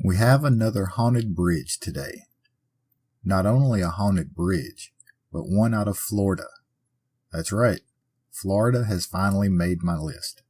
We have another haunted bridge today. Not only a haunted bridge, but one out of Florida. That's right, Florida has finally made my list.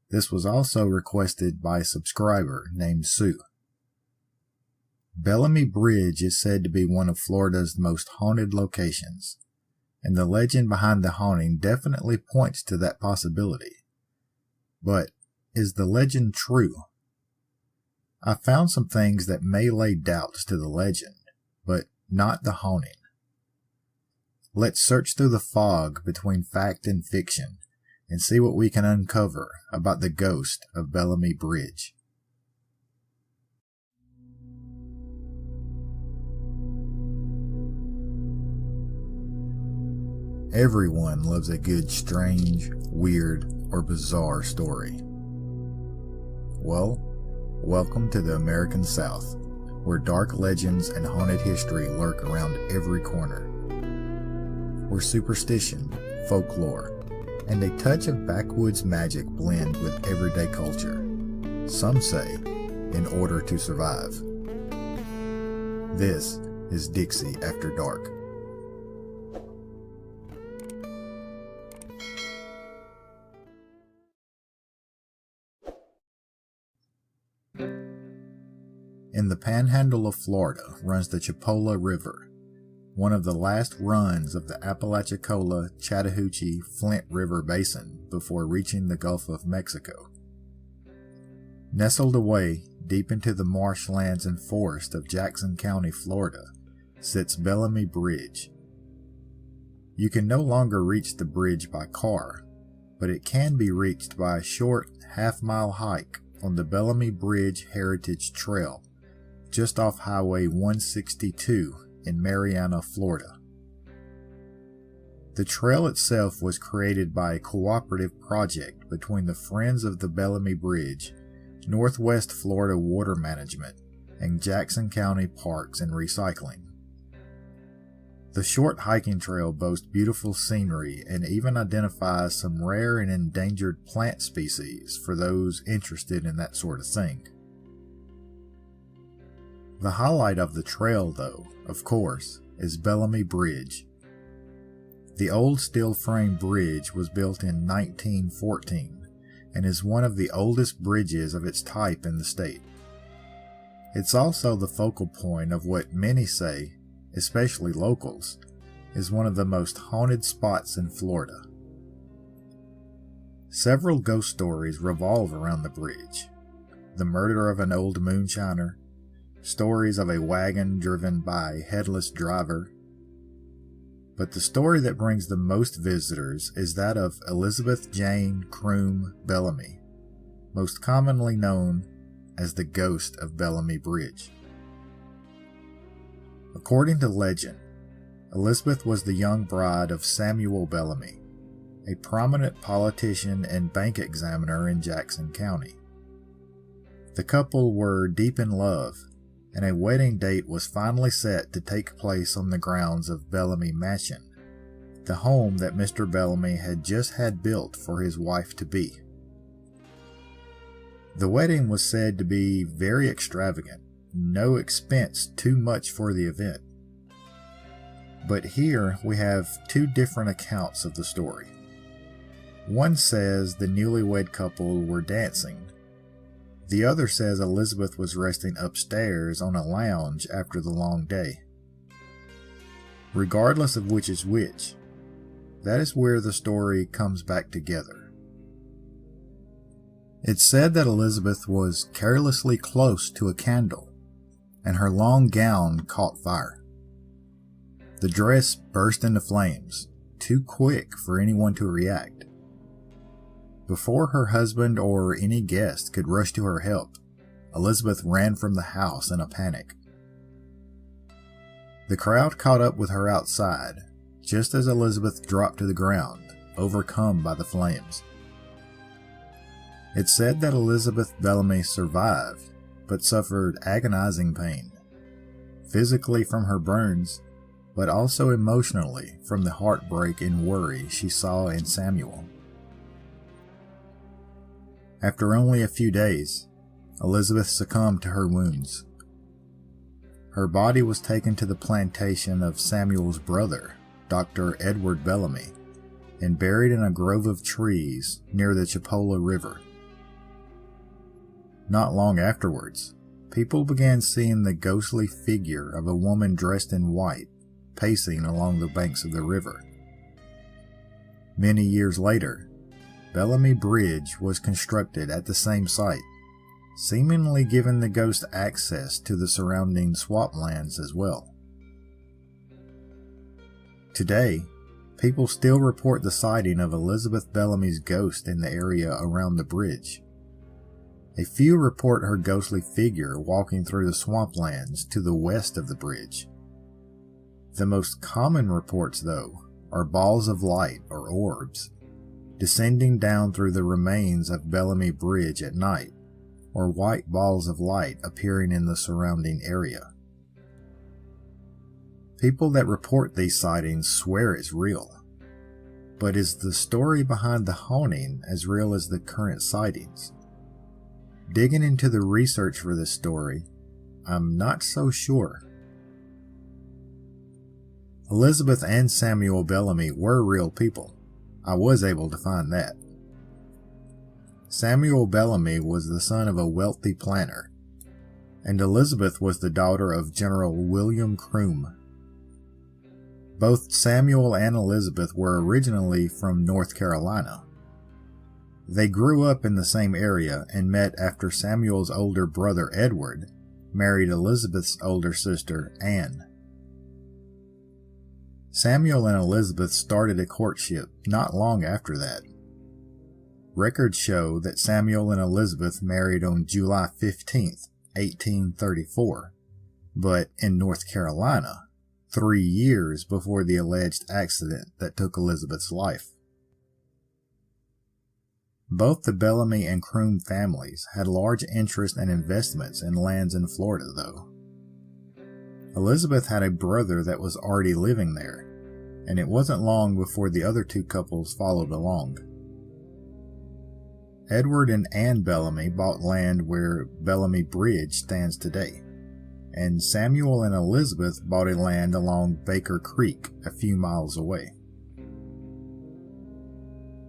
This was also requested by a subscriber named Sue. Bellamy Bridge is said to be one of Florida's most haunted locations, and the legend behind the haunting definitely points to that possibility. But is the legend true? I found some things that may lay doubts to the legend, but not the haunting. Let's search through the fog between fact and fiction and see what we can uncover about the ghost of Bellamy Bridge. Everyone loves a good, strange, weird, or bizarre story. Well, welcome to the American South, where dark legends and haunted history lurk around every corner. Where superstition, folklore, and a touch of backwoods magic blend with everyday culture. Some say, in order to survive. This is Dixie After Dark. In the panhandle of Florida runs the Chipola River, one of the last runs of the Apalachicola-Chattahoochee-Flint River Basin before reaching the Gulf of Mexico. Nestled away deep into the marshlands and forest of Jackson County, Florida, sits Bellamy Bridge. You can no longer reach the bridge by car, but it can be reached by a short half-mile hike on the Bellamy Bridge Heritage Trail, just off Highway 162 in Marianna, Florida. The trail itself was created by a cooperative project between the Friends of the Bellamy Bridge, Northwest Florida Water Management, and Jackson County Parks and Recycling. The short hiking trail boasts beautiful scenery and even identifies some rare and endangered plant species for those interested in that sort of thing. The highlight of the trail, though, of course, is Bellamy Bridge. The old steel frame bridge was built in 1914 and is one of the oldest bridges of its type in the state. It's also the focal point of what many say, especially locals, is one of the most haunted spots in Florida. Several ghost stories revolve around the bridge. The murder of an old moonshiner, stories of a wagon driven by a headless driver. But the story that brings the most visitors is that of Elizabeth Jane Croom Bellamy, most commonly known as the ghost of Bellamy Bridge. According to legend, Elizabeth was the young bride of Samuel Bellamy, a prominent politician and bank examiner in Jackson County. The couple were deep in love, and a wedding date was finally set to take place on the grounds of Bellamy Mansion, the home that Mr. Bellamy had just had built for his wife-to-be. The wedding was said to be very extravagant, no expense too much for the event. But here we have two different accounts of the story. One says the newlywed couple were dancing. The other says Elizabeth was resting upstairs on a lounge after the long day. Regardless of which is which, that is where the story comes back together. It's said that Elizabeth was carelessly close to a candle, and her long gown caught fire. The dress burst into flames, too quick for anyone to react. Before her husband or any guest could rush to her help, Elizabeth ran from the house in a panic. The crowd caught up with her outside, just as Elizabeth dropped to the ground, overcome by the flames. It's said that Elizabeth Bellamy survived, but suffered agonizing pain, physically from her burns, but also emotionally from the heartbreak and worry she saw in Samuel. After only a few days, Elizabeth succumbed to her wounds. Her body was taken to the plantation of Samuel's brother, Dr. Edward Bellamy, and buried in a grove of trees near the Chipola River. Not long afterwards, people began seeing the ghostly figure of a woman dressed in white pacing along the banks of the river. Many years later, Bellamy Bridge was constructed at the same site, seemingly giving the ghost access to the surrounding swamplands as well. Today, people still report the sighting of Elizabeth Bellamy's ghost in the area around the bridge. A few report her ghostly figure walking through the swamplands to the west of the bridge. The most common reports, though, are balls of light or orbs, descending down through the remains of Bellamy Bridge at night, or white balls of light appearing in the surrounding area. People that report these sightings swear it's real, but is the story behind the haunting as real as the current sightings? Digging into the research for this story, I'm not so sure. Elizabeth and Samuel Bellamy were real people. I was able to find that. Samuel Bellamy was the son of a wealthy planter, and Elizabeth was the daughter of General William Croom. Both Samuel and Elizabeth were originally from North Carolina. They grew up in the same area and met after Samuel's older brother Edward married Elizabeth's older sister Anne. Samuel and Elizabeth started a courtship not long after that. Records show that Samuel and Elizabeth married on July 15th, 1834, but in North Carolina, 3 years before the alleged accident that took Elizabeth's life. Both the Bellamy and Croom families had large interest and investments in lands in Florida, though. Elizabeth had a brother that was already living there, and it wasn't long before the other two couples followed along. Edward and Anne Bellamy bought land where Bellamy Bridge stands today, and Samuel and Elizabeth bought a land along Baker Creek a few miles away.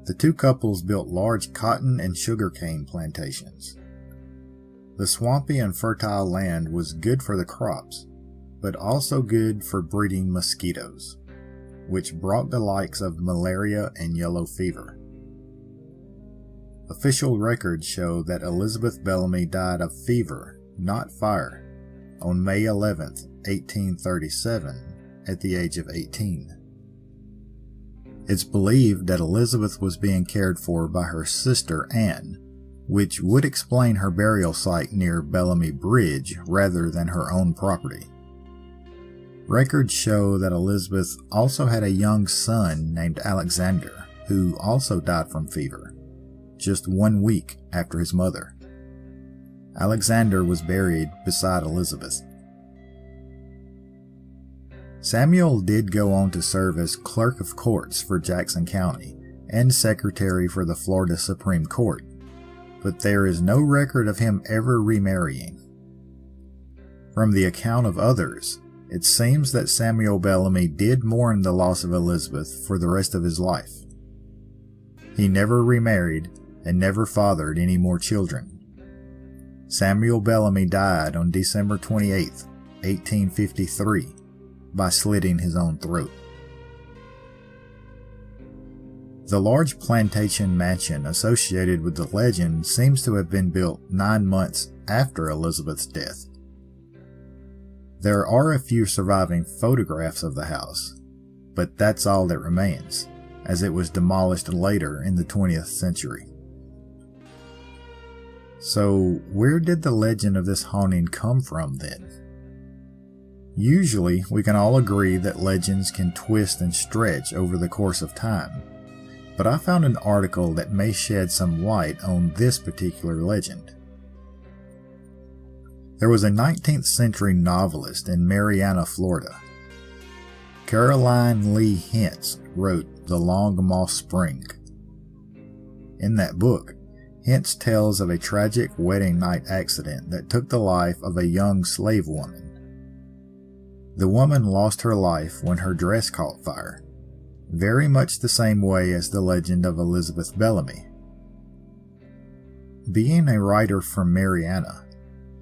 The two couples built large cotton and sugarcane plantations. The swampy and fertile land was good for the crops, but also good for breeding mosquitoes, which brought the likes of malaria and yellow fever. Official records show that Elizabeth Bellamy died of fever, not fire, on May 11, 1837, at the age of 18. It's believed that Elizabeth was being cared for by her sister Anne, which would explain her burial site near Bellamy Bridge rather than her own property. Records show that Elizabeth also had a young son named Alexander, who also died from fever, just 1 week after his mother. Alexander was buried beside Elizabeth. Samuel did go on to serve as clerk of courts for Jackson County and secretary for the Florida Supreme Court, but there is no record of him ever remarrying. From the account of others, it seems that Samuel Bellamy did mourn the loss of Elizabeth for the rest of his life. He never remarried and never fathered any more children. Samuel Bellamy died on December 28, 1853, by slitting his own throat. The large plantation mansion associated with the legend seems to have been built 9 months after Elizabeth's death. There are a few surviving photographs of the house, but that's all that remains, as it was demolished later in the 20th century. So, where did the legend of this haunting come from then? Usually, we can all agree that legends can twist and stretch over the course of time, but I found an article that may shed some light on this particular legend. There was a 19th century novelist in Marianna, Florida. Caroline Lee Hintz wrote The Long Moss Spring. In that book, hence tales of a tragic wedding night accident that took the life of a young slave woman. The woman lost her life when her dress caught fire, very much the same way as the legend of Elizabeth Bellamy. Being a writer from Marianna,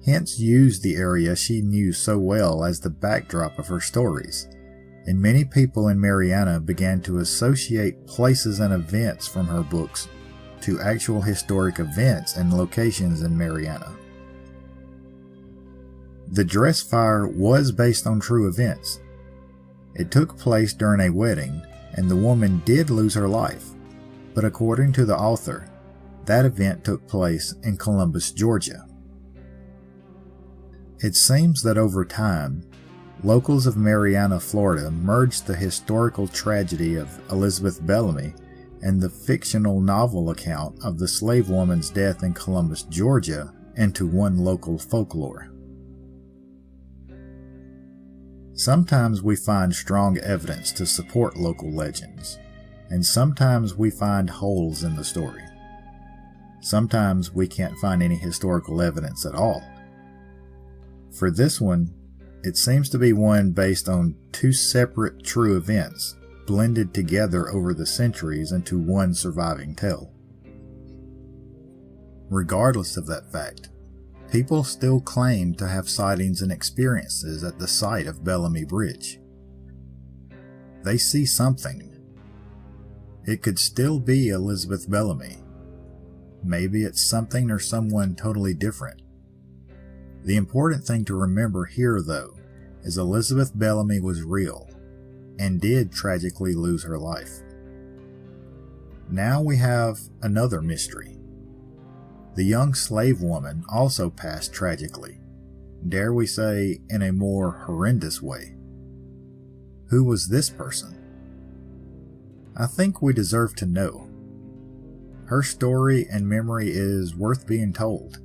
hence used the area she knew so well as the backdrop of her stories, and many people in Marianna began to associate places and events from her books to actual historic events and locations in Marianna. The dress fire was based on true events. It took place during a wedding, and the woman did lose her life, but according to the author, that event took place in Columbus, Georgia. It seems that over time, locals of Marianna, Florida merged the historical tragedy of Elizabeth Bellamy and the fictional novel account of the slave woman's death in Columbus, Georgia, into one local folklore. Sometimes we find strong evidence to support local legends, and sometimes we find holes in the story. Sometimes we can't find any historical evidence at all. For this one, it seems to be one based on two separate true events blended together over the centuries into one surviving tale. Regardless of that fact, people still claim to have sightings and experiences at the site of Bellamy Bridge. They see something. It could still be Elizabeth Bellamy. Maybe it's something or someone totally different. The important thing to remember here, though, is Elizabeth Bellamy was real and did tragically lose her life. Now we have another mystery. The young slave woman also passed tragically, dare we say in a more horrendous way. Who was this person? I think we deserve to know. Her story and memory is worth being told,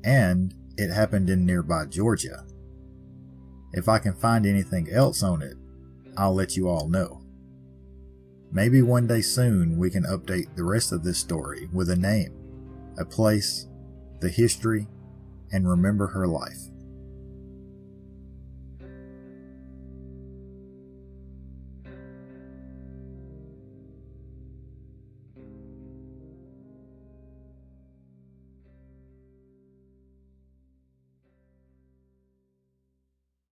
and it happened in nearby Georgia. If I can find anything else on it, I'll let you all know. Maybe one day soon we can update the rest of this story with a name, a place, the history, and remember her life.